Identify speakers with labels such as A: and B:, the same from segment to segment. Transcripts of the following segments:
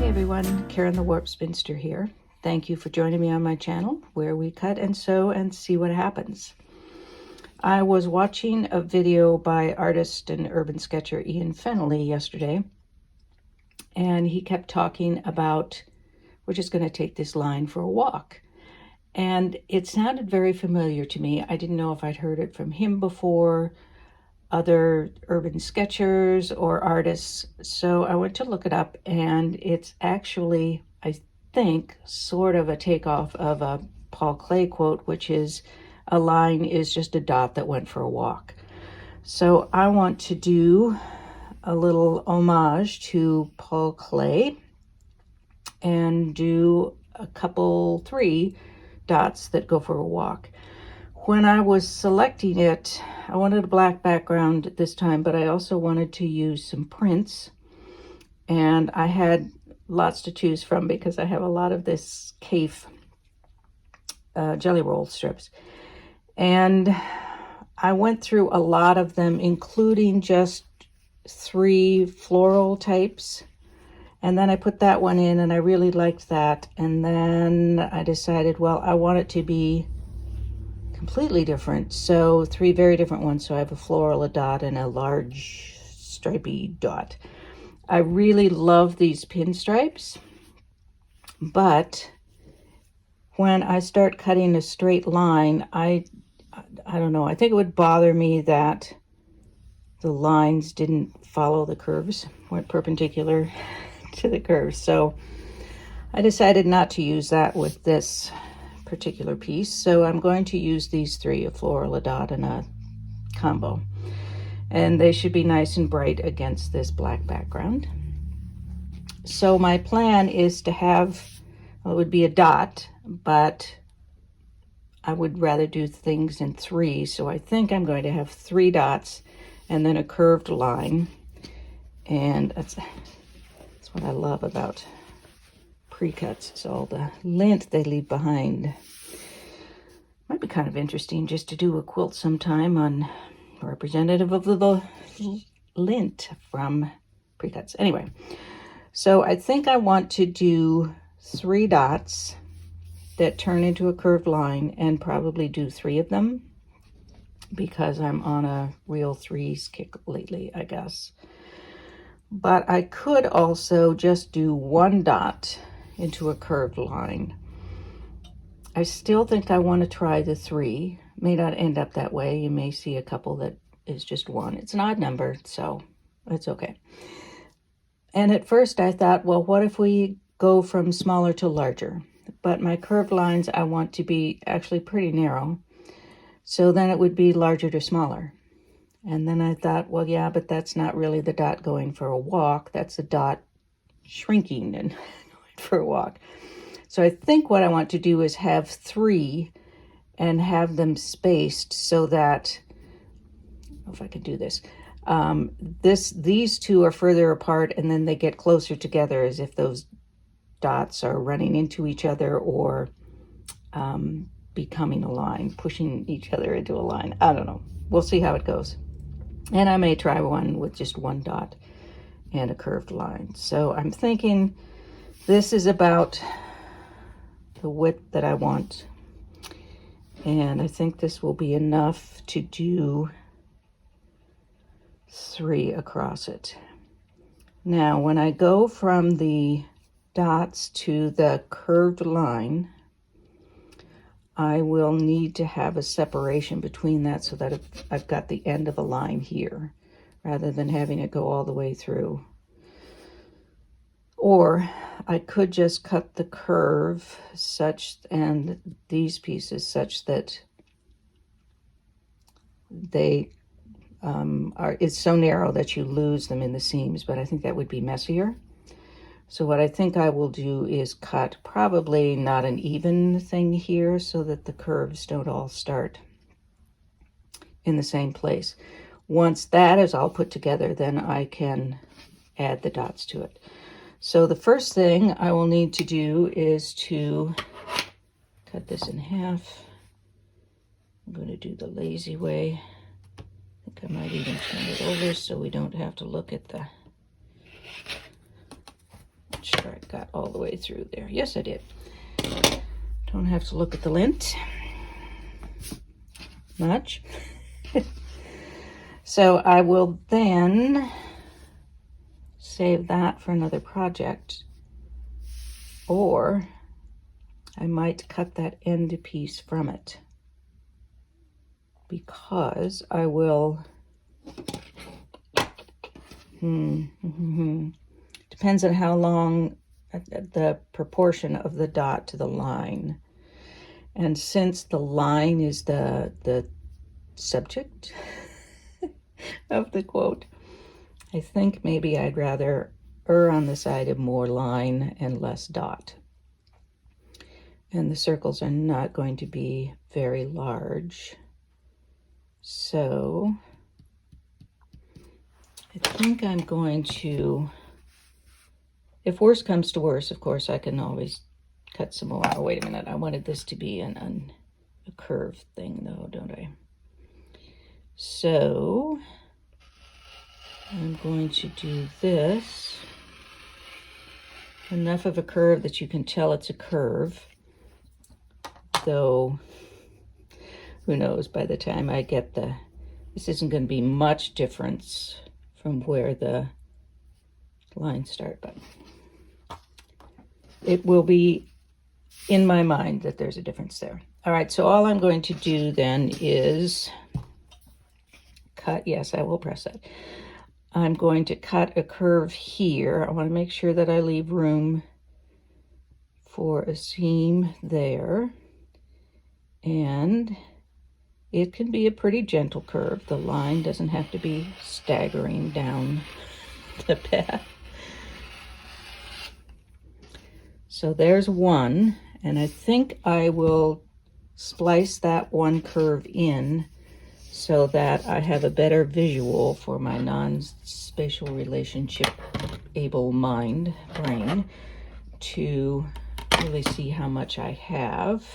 A: Hey everyone, Karen the Warp Spinster here. Thank you for joining me on my channel where we cut and sew and see what happens. I was watching a video by artist and urban sketcher Ian Fennelly yesterday, and he kept talking about, we're just going to take this line for a walk. And it sounded very familiar to me. I didn't know if I'd heard it from him before, other urban sketchers or artists. So I went to look it up, and it's actually, I think, sort of a takeoff of a Paul Klee quote, which is, a line is just a dot that went for a walk. So I want to do a little homage to Paul Klee and do a couple, 3 dots that go for a walk. When I was selecting it, I wanted a black background this time, but I also wanted to use some prints. And I had lots to choose from because I have a lot of this Cafe jelly roll strips. And I went through a lot of them, including just 3 floral types. And then I put that one in, and I really liked that. And then I decided, well, I want it to be completely different. So 3 very different ones. So I have a floral, a dot, and a large stripy dot. I really love these pinstripes, but when I start cutting a straight line, I don't know, I think it would bother me that the lines didn't follow the curves, weren't perpendicular to the curves. So I decided not to use that with this particular piece. So I'm going to use these 3, a floral, a dot, and a combo. And they should be nice and bright against this black background. So my plan is to have, well, it would be a dot, but I would rather do things in 3. So I think I'm going to have 3 dots and then a curved line. And that's what I love about pre-cuts, is all the lint they leave behind. Might be kind of interesting just to do a quilt sometime on representative of the lint from pre-cuts. Anyway, so I think I want to do 3 dots that turn into a curved line, and probably do 3 of them because I'm on a real 3s kick lately, I guess. But I could also just do 1 dot into a curved line. I still think I want to try the 3. May not end up that way. You may see a couple that is just 1. It's an odd number, so it's okay. And at first I thought, well, what if we go from smaller to larger? But my curved lines I want to be actually pretty narrow. So then it would be larger to smaller. And then I thought, well, yeah, but that's not really the dot going for a walk. That's a dot shrinking and going for a walk. So I think what I want to do is have 3 and have them spaced so that, I don't know if I can do this. These 2 are further apart, and then they get closer together as if those dots are running into each other or becoming a line, pushing each other into a line. I don't know. We'll see how it goes. And I may try one with just 1 dot and a curved line. So I'm thinking this is about the width that I want. And I think this will be enough to do 3 across it. Now, when I go from the dots to the curved line, I will need to have a separation between that so that I've got the end of a line here, rather than having it go all the way through. Or I could just cut the curve such, and these pieces such that they it's so narrow that you lose them in the seams, but I think that would be messier. So what I think I will do is cut probably not an even thing here so that the curves don't all start in the same place. Once that is all put together, then I can add the dots to it. So the first thing I will need to do is to cut this in half. I'm going to do the lazy way. I think I might even turn it over so we don't have to look at the strike. got all the way through there. Yes, I did. Don't have to look at the lint much. So I will then save that for another project, or I might cut that end piece from it, because I will, depends on how long, the proportion of the dot to the line. And since the line is the subject of the quote, I think maybe I'd rather err on the side of more line and less dot. And the circles are not going to be very large. So I think I'm going to, if worse comes to worse, of course, I can always cut some more. Oh, wait a minute. I wanted this to be a curved thing, though, don't I? So I'm going to do this. Enough of a curve that you can tell it's a curve. Though, who knows, by the time I get this isn't going to be much difference from where the lines start, but it will be in my mind that there's a difference there. All right, so all I'm going to do then is cut. Yes, I will press that. I'm going to cut a curve here. I want to make sure that I leave room for a seam there. And it can be a pretty gentle curve. The line doesn't have to be staggering down the path. So there's one, and I think I will splice that one curve in so that I have a better visual for my non-spatial relationship able brain to really see how much I have.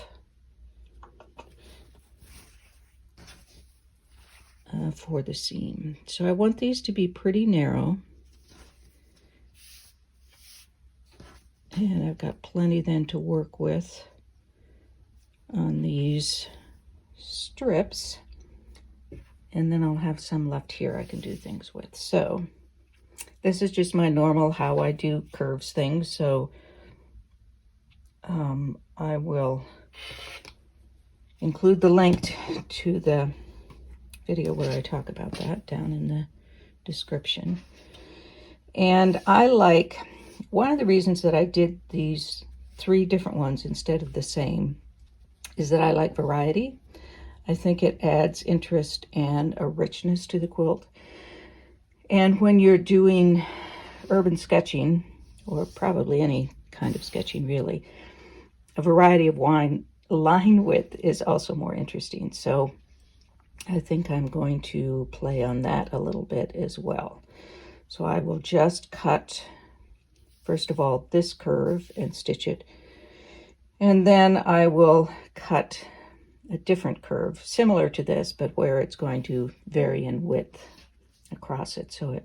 A: For the seam. So I want these to be pretty narrow. And I've got plenty then to work with on these strips. And then I'll have some left here I can do things with. So this is just my normal how I do curves things. So I will include the link to the video where I talk about that down in the description. And I like, one of the reasons that I did these 3 different ones instead of the same is that I like variety. I think it adds interest and a richness to the quilt. And when you're doing urban sketching, or probably any kind of sketching really, a variety of line width is also more interesting. So I think I'm going to play on that a little bit as well. So I will just cut, first of all, this curve and stitch it. And then I will cut a different curve, similar to this, but where it's going to vary in width across it. So it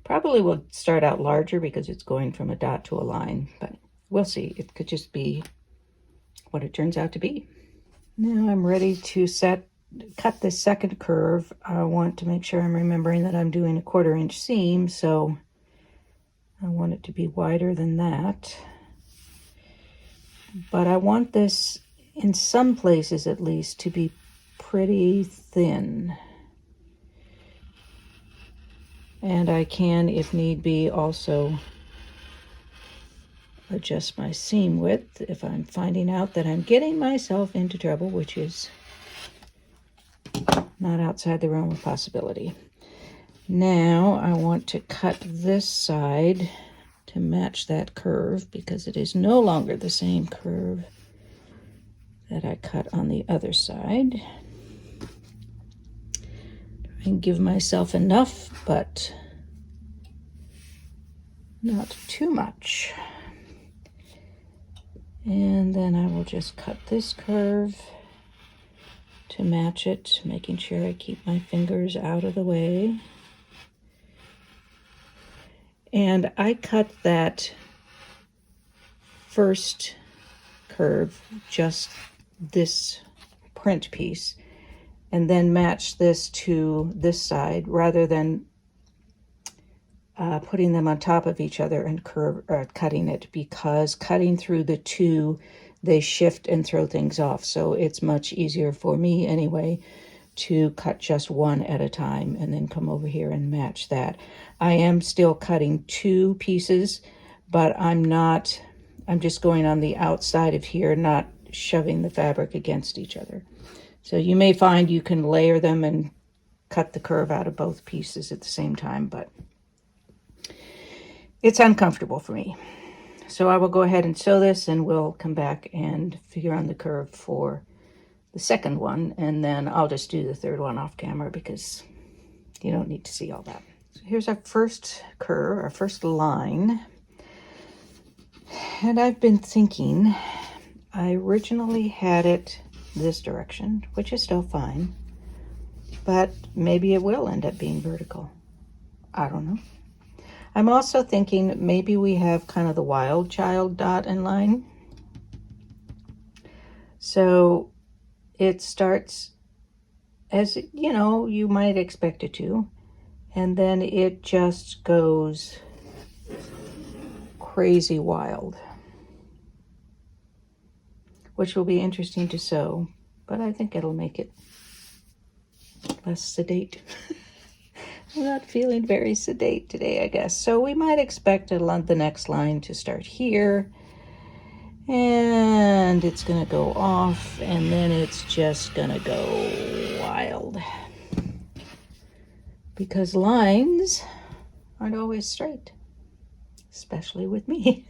A: probably will start out larger because it's going from a dot to a line, but we'll see. It could just be what it turns out to be. Now I'm ready to cut this second curve. I want to make sure I'm remembering that I'm doing a 1/4 inch seam, so I want it to be wider than that. But I want this, in some places at least, to be pretty thin. And I can, if need be, also adjust my seam width if I'm finding out that I'm getting myself into trouble, which is not outside the realm of possibility. Now I want to cut this side to match that curve because it is no longer the same curve that I cut on the other side. I can give myself enough, but not too much. And then I will just cut this curve to match it, making sure I keep my fingers out of the way. And I cut that first curve, just this print piece, and then match this to this side rather than putting them on top of each other and cutting it, because cutting through the two, they shift and throw things off. So it's much easier for me anyway to cut just one at a time and then come over here and match that. I am still cutting two pieces, but I'm just going on the outside of here, not shoving the fabric against each other. So you may find you can layer them and cut the curve out of both pieces at the same time, but it's uncomfortable for me. So I will go ahead and sew this, and we'll come back and figure out the curve for the second one, and then I'll just do the third one off camera because you don't need to see all that. So here's our first curve, our first line. And I've been thinking, I originally had it this direction, which is still fine, but maybe it will end up being vertical. I don't know. I'm also thinking maybe we have kind of the wild child dot and line. So it starts as, you know, you might expect it to, and then it just goes crazy wild, which will be interesting to sew, but I think it'll make it less sedate. I'm not feeling very sedate today, I guess. So we might expect the next line to start here, and it's gonna go off, and then it's just gonna go wild. Because lines aren't always straight, especially with me.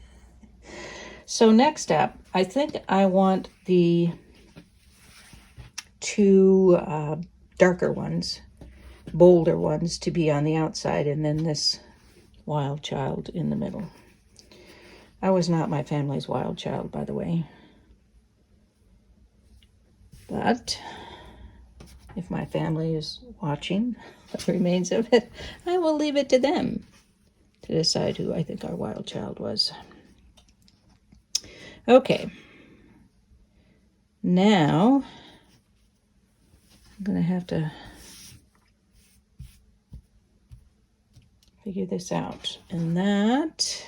A: So next up, I think I want the two darker ones, bolder ones, to be on the outside, and then this wild child in the middle. I was not my family's wild child, by the way. But if my family is watching what remains of it, I will leave it to them to decide who I think our wild child was. Okay. Now, I'm going to have to figure this out. And that...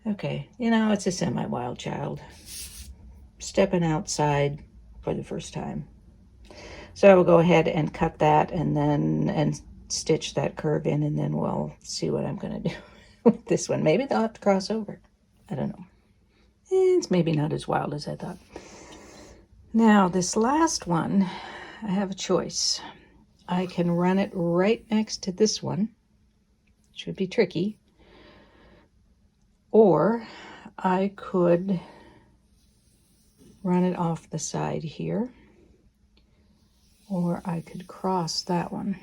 A: Okay, you know, it's a semi-wild child. Stepping outside for the first time. So I will go ahead and cut that and stitch that curve in, and then we'll see what I'm going to do with this one. Maybe they'll have to cross over. I don't know. It's maybe not as wild as I thought. Now, this last one, I have a choice. I can run it right next to this one, which would be tricky. Or I could run it off the side here, or I could cross that one.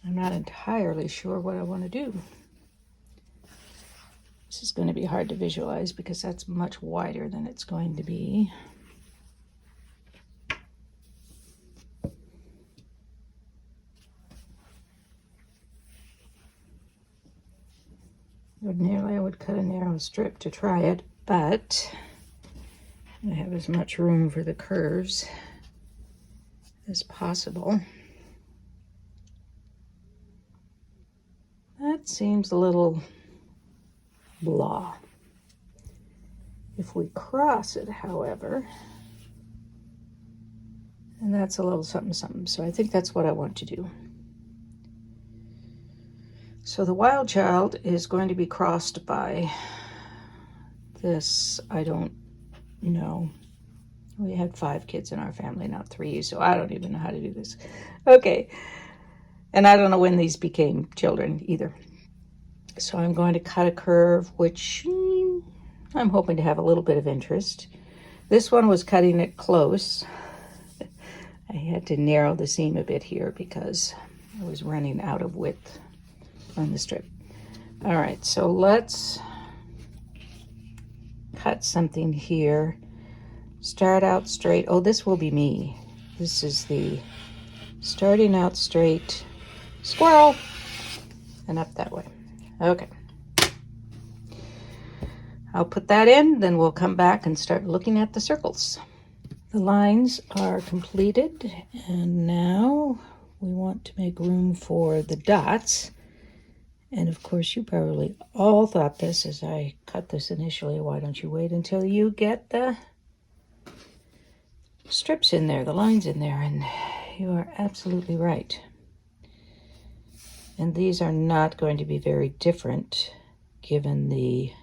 A: I'm not entirely sure what I want to do. This is going to be hard to visualize because that's much wider than it's going to be. Ordinarily, I would cut a narrow strip to try it, but I have as much room for the curves as possible. That seems a little blah. If we cross it, however, and that's a little something something, so I think that's what I want to do. So the wild child is going to be crossed by this, I don't know. We had 5 kids in our family, not 3, so I don't even know how to do this. Okay, and I don't know when these became children either. So I'm going to cut a curve, which I'm hoping to have a little bit of interest. This one was cutting it close. I had to narrow the seam a bit here because I was running out of width on the strip. All right, so let's cut something here. Start out straight. Oh, this will be me. This is the starting out straight. Squirrel! and up that way. Okay. I'll put that in, then we'll come back and start looking at the circles. The lines are completed, and now we want to make room for the dots. And of course, you probably all thought this as I cut this initially. Why don't you wait until you get the strips in there, the lines in there? And you are absolutely right. And these are not going to be very different given the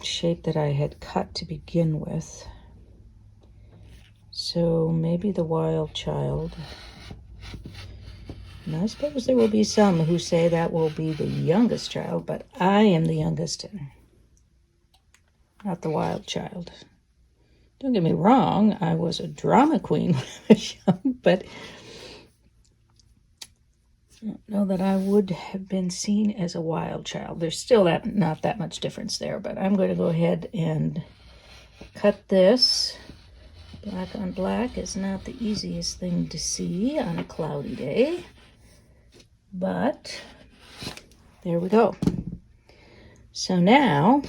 A: shape that I had cut to begin with. So maybe the wild child. And I suppose there will be some who say that will be the youngest child, but I am the youngest and not the wild child. Don't get me wrong, I was a drama queen when I was young, but I don't know that I would have been seen as a wild child. There's still not that much difference there, but I'm going to go ahead and cut this. Black on black is not the easiest thing to see on a cloudy day, but there we go. So now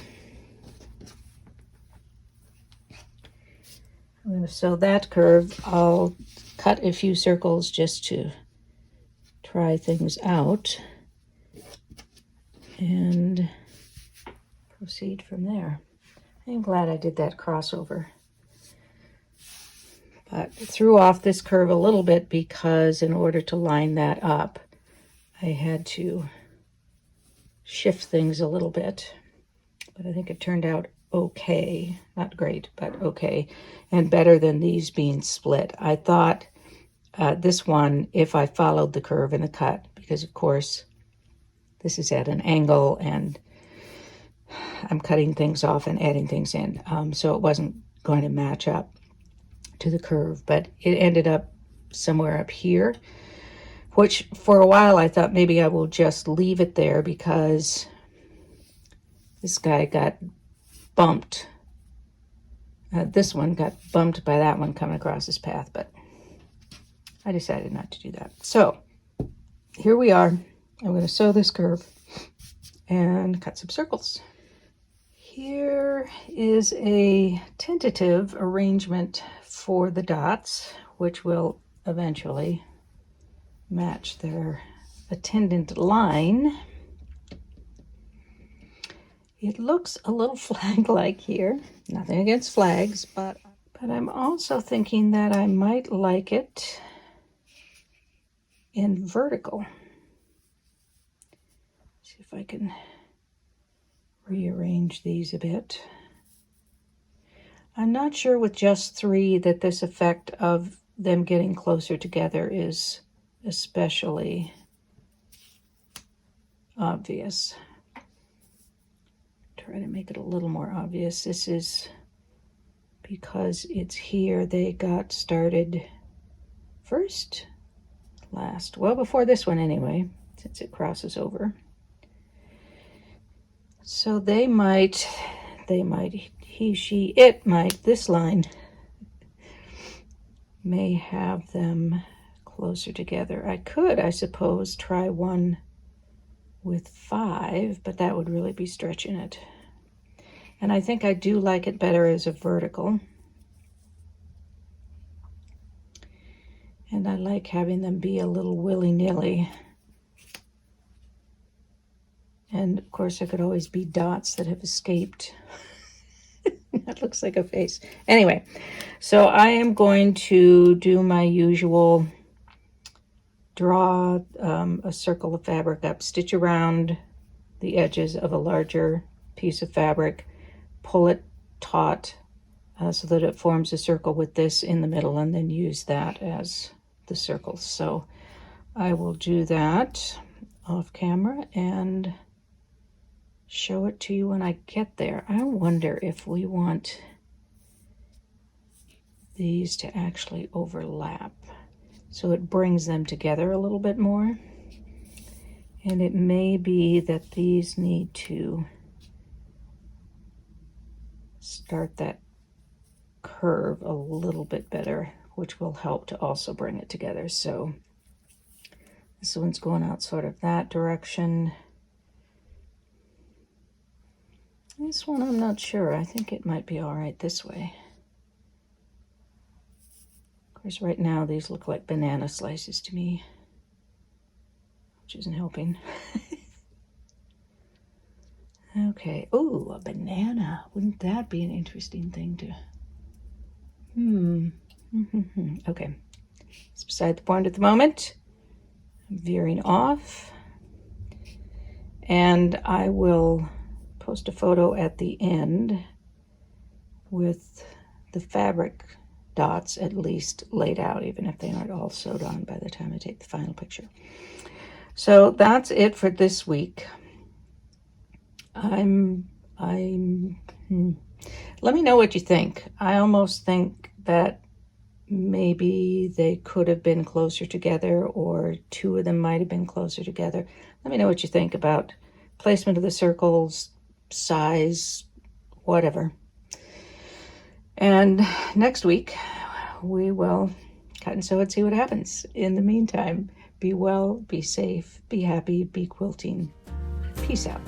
A: I'm going to sew that curve. I'll cut a few circles just to try things out and proceed from there. I'm glad I did that crossover. But threw off this curve a little bit because in order to line that up, I had to shift things a little bit. But I think it turned out okay. Not great, but okay. And better than these being split. I thought this one, if I followed the curve in the cut, because of course this is at an angle and I'm cutting things off and adding things in. So it wasn't going to match up to the curve, but it ended up somewhere up here, which for a while I thought maybe I will just leave it there because this guy got bumped. This one got bumped by that one coming across his path, but I decided not to do that. So here we are. I'm going to sew this curve and cut some circles. Here is a tentative arrangement for the dots, which will eventually match their attendant line. It looks a little flag-like here. Nothing against flags, but I'm also thinking that I might like it in vertical. See if I can rearrange these a bit. I'm not sure with just 3 that this effect of them getting closer together is especially obvious. Try to make it a little more obvious. This is because it's here. They got started first, last. Well, before this one anyway, since it crosses over. So they might, he, she, it might, this line may have them closer together. I could, I suppose, try one with 5, but that would really be stretching it. And I think I do like it better as a vertical. And I like having them be a little willy-nilly. And of course, there could always be dots that have escaped. That looks like a face. Anyway, so I am going to do my usual draw a circle of fabric up, stitch around the edges of a larger piece of fabric, pull it taut so that it forms a circle with this in the middle, and then use that as the circle. So I will do that off camera and show it to you when I get there. I wonder if we want these to actually overlap so it brings them together a little bit more. And it may be that these need to start that curve a little bit better, which will help to also bring it together. So This one's going out sort of that direction. This one I'm not sure. I think it might be all right this way. Of course, right now these look like banana slices to me, which isn't helping. Okay. Oh, a banana. Wouldn't that be an interesting thing to... Okay. It's beside the point at the moment. I'm veering off. And I will post a photo at the end with the fabric dots at least laid out, even if they aren't all sewed on by the time I take the final picture. So that's it for this week. Let me know what you think. I almost think that maybe they could have been closer together, or two of them might have been closer together. Let me know what you think about placement of the circles, size, whatever. And next week, we will cut and sew and see what happens. In the meantime, be well, be safe, be happy, be quilting. Peace out.